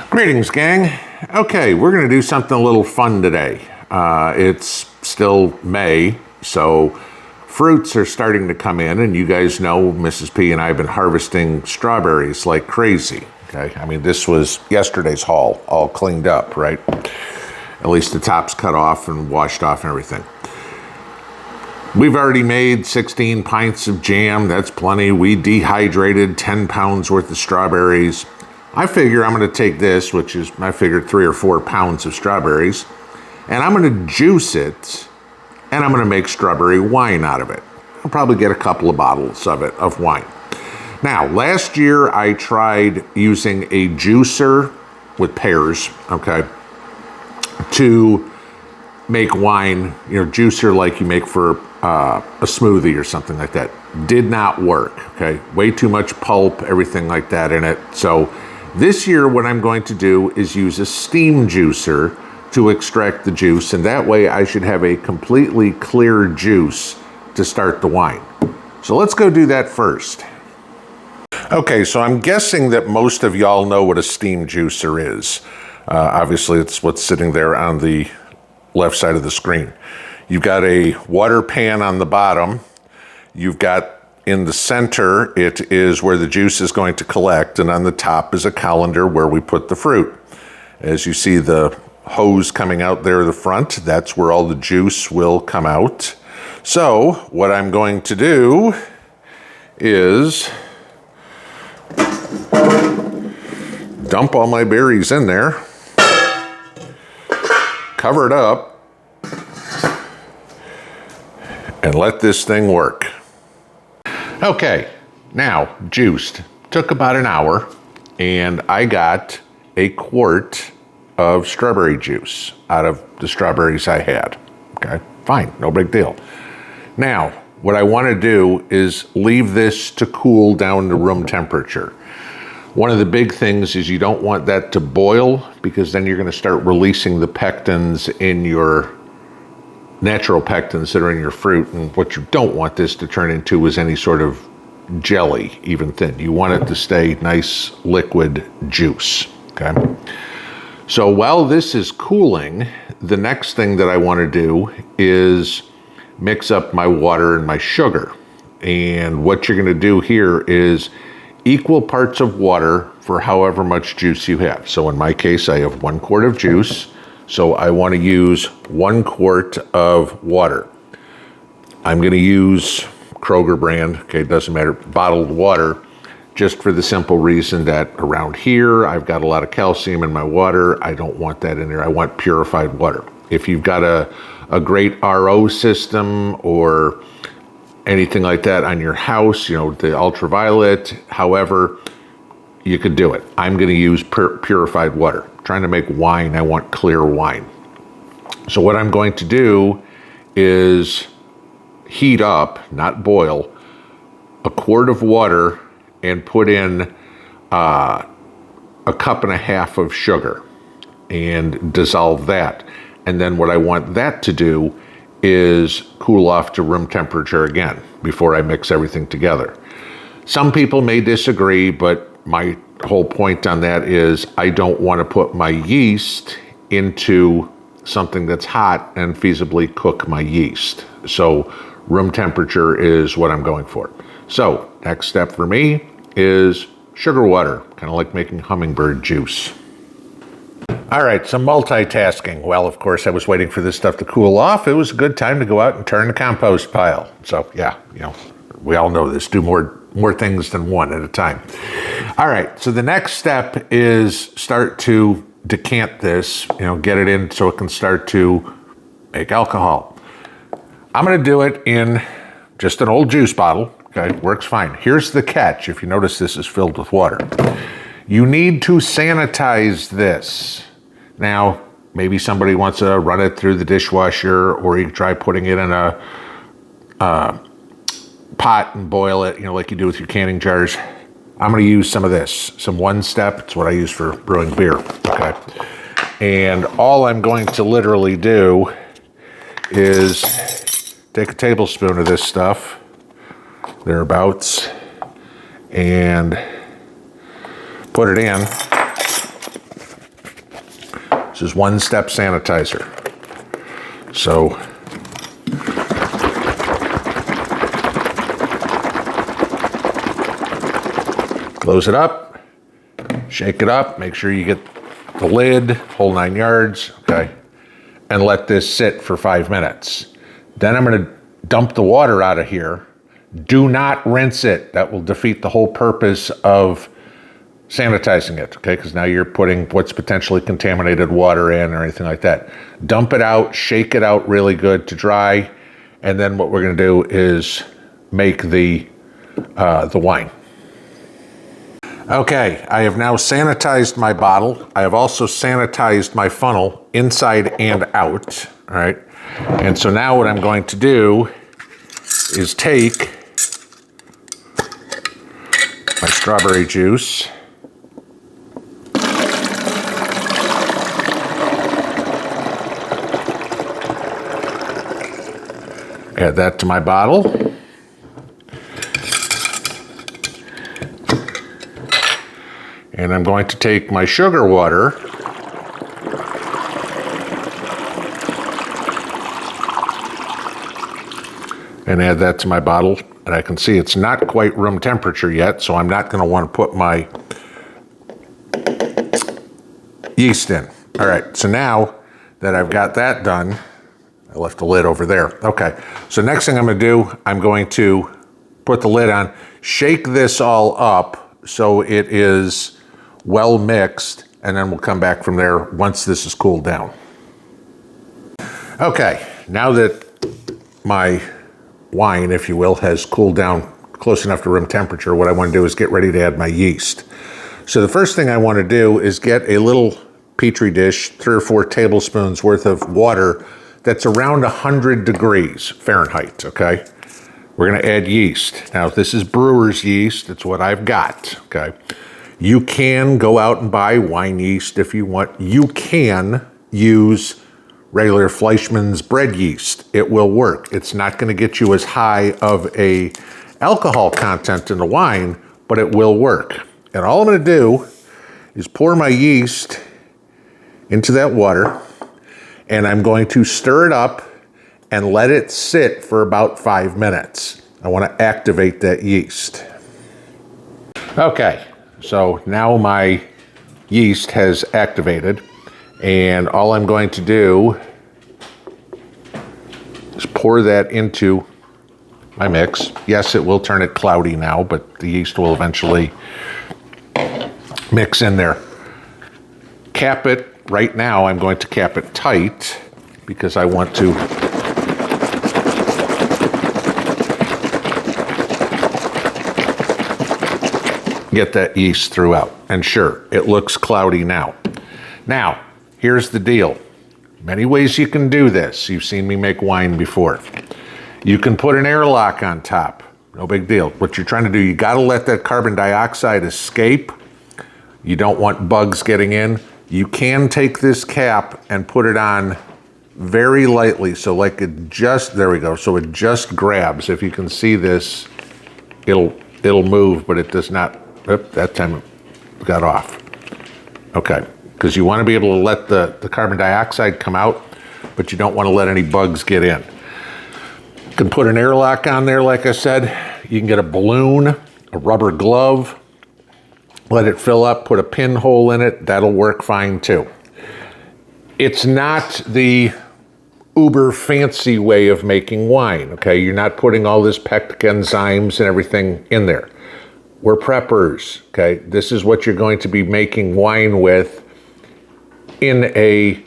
Greetings, gang. Okay, we're going to do something a little fun today. It's still May, so fruits are starting to come in, and you guys know Mrs. P and I have been harvesting strawberries like crazy. Okay, I mean, this was yesterday's haul, all cleaned up, right? At least the top's cut off and washed off and everything. We've already made 16 pints of jam. That's plenty. We dehydrated 10 pounds worth of strawberries. I figure I'm going to take this, which is, I figured 3 or 4 pounds of strawberries, and I'm going to juice it, and I'm going to make strawberry wine out of it. I'll probably get a couple of bottles of wine. Now, last year I tried using a juicer with pears, okay, to make wine, juicer like you make for a smoothie or something like that. Did not work, okay? Way too much pulp, everything like that in it. So this year what I'm going to do is use a steam juicer to extract the juice, and that way I should have a completely clear juice to start the wine. So let's go do that first. Okay, so I'm guessing that most of y'all know what a steam juicer is. Obviously, it's what's sitting there on the left side of the screen. You've got a water pan on the bottom. You've got in the center, it is where the juice is going to collect, and on the top is a colander where we put the fruit. As you see the hose coming out there the front, that's where all the juice will come out. So what I'm going to do is dump all my berries in there, cover it up, and let this thing work. Okay, now juiced. Took about an hour, and I got a quart of strawberry juice out of the strawberries I had. Okay, fine, no big deal. Now, what I want to do is leave this to cool down to room temperature. One of the big things is you don't want that to boil, because then you're going to start releasing the pectins in your natural pectins that are in your fruit, and what you don't want this to turn into is any sort of jelly, even thin. You want it to stay nice liquid juice, okay? So while this is cooling, the next thing that I want to do is mix up my water and my sugar. And what you're going to do here is equal parts of water for however much juice you have. So in my case, I have 1 quart of juice. So I want to use 1 quart of water. I'm going to use Kroger brand, okay, it doesn't matter, bottled water, just for the simple reason that around here, I've got a lot of calcium in my water. I don't want that in there. I want purified water. If you've got a great RO system or anything like that on your house, the ultraviolet, however, you could do it. I'm going to use purified water. Trying to make wine, I want clear wine. So what I'm going to do is heat up, not boil, a quart of water and put in a 1.5 cups of sugar and dissolve that. And then what I want that to do is cool off to room temperature again before I mix everything together. Some people may disagree, but my whole point on that is I don't want to put my yeast into something that's hot and feasibly cook my yeast. So room temperature is what I'm going for. So next step for me is sugar water, kind of like making hummingbird juice. All right, some multitasking. Well, of course, I was waiting for this stuff to cool off. It was a good time to go out and turn the compost pile. So yeah, we all know this. Do more things than one at a time. All right, so the next step is start to decant this, get it in so it can start to make alcohol. I'm going to do it in just an old juice bottle. Okay, works fine. Here's the catch. If you notice, this is filled with water. You need to sanitize this. Now, maybe somebody wants to run it through the dishwasher, or you can try putting it in a pot and boil it, like you do with your canning jars. I'm going to use some of this, some One Step. It's what I use for brewing beer, okay? And all I'm going to literally do is take a tablespoon of this stuff, thereabouts, and put it in. This is one-step sanitizer. So close it up, shake it up, make sure you get the lid, whole 9 yards, okay, and let this sit for 5 minutes. Then I'm gonna dump the water out of here. Do not rinse it. That will defeat the whole purpose of sanitizing it, okay? Because now you're putting what's potentially contaminated water in or anything like that. Dump it out, shake it out really good to dry, and then what we're gonna do is make the wine. Okay, I have now sanitized my bottle. I have also sanitized my funnel inside and out, all right? And so now what I'm going to do is take my strawberry juice, add that to my bottle. And I'm going to take my sugar water and add that to my bottle. And I can see it's not quite room temperature yet, so I'm not going to want to put my yeast in. All right, so now that I've got that done, I left the lid over there. Okay, so next thing I'm going to do, I'm going to put the lid on, shake this all up so it is well mixed, and then we'll come back from there once this is cooled down. Okay, now that my wine, if you will, has cooled down close enough to room temperature, what I want to do is get ready to add my yeast. So the first thing I want to do is get a little Petri dish, 3 or 4 tablespoons worth of water that's around 100 degrees Fahrenheit, okay? We're going to add yeast. Now, this is brewer's yeast. It's what I've got, okay? You can go out and buy wine yeast if you want. You can use regular Fleischmann's bread yeast. It will work. It's not going to get you as high of a alcohol content in the wine, but it will work. And all I'm going to do is pour my yeast into that water, and I'm going to stir it up and let it sit for about 5 minutes. I want to activate that yeast. Okay, so now my yeast has activated, and all I'm going to do is pour that into my mix. Yes, it will turn it cloudy now, but the yeast will eventually mix in there. Cap it. Right now, I'm going to cap it tight because I want to get that yeast throughout. And sure, it looks cloudy now. Now, here's the deal. Many ways you can do this. You've seen me make wine before. You can put an airlock on top. No big deal. What you're trying to do, you got to let that carbon dioxide escape. You don't want bugs getting in. You can take this cap and put it on very lightly, so like it just, there we go, so it just grabs. If you can see this, it'll move, but it does not, that time it got off. Okay, because you want to be able to let the carbon dioxide come out, but you don't want to let any bugs get in. You can put an airlock on there, like I said. You can get a balloon, a rubber glove, let it fill up, put a pinhole in it, that'll work fine too. It's not the uber fancy way of making wine, okay? You're not putting all this pectic enzymes and everything in there. We're preppers, okay? This is what you're going to be making wine with in a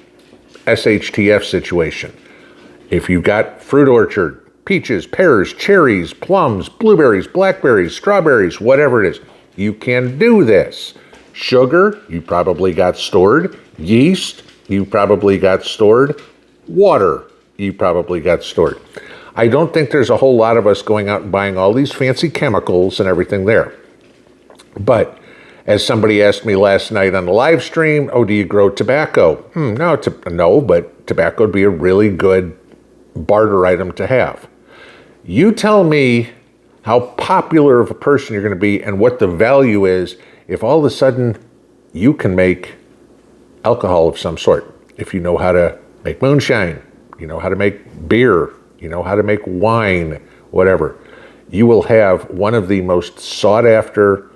SHTF situation. If you've got fruit orchard, peaches, pears, cherries, plums, blueberries, blackberries, strawberries, whatever it is, you can do this. Sugar, you probably got stored. Yeast, you probably got stored. Water, you probably got stored. I don't think there's a whole lot of us going out and buying all these fancy chemicals and everything there. But as somebody asked me last night on the live stream, oh, do you grow tobacco? No, but tobacco would be a really good barter item to have. You tell me how popular of a person you're going to be and what the value is if all of a sudden you can make alcohol of some sort. if you know how to make moonshine, you know how to make beer, you know how to make wine, whatever, you will have one of the most sought after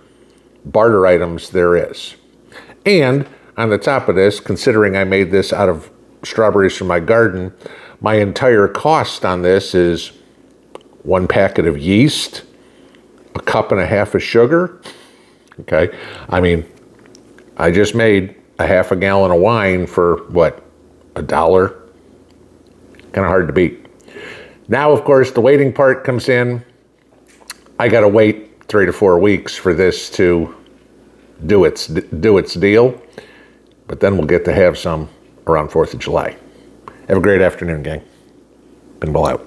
barter items there is. And on the top of this, considering I made this out of strawberries from my garden, my entire cost on this is 1 packet of yeast, 1.5 cups of sugar. Okay, I mean, I just made a half a gallon of wine for what, $1? Kind of hard to beat. Now, of course, the waiting part comes in. I got to wait 3 to 4 weeks for this to do its deal, but then we'll get to have some around 4th of July. Have a great afternoon, gang. Pinball out.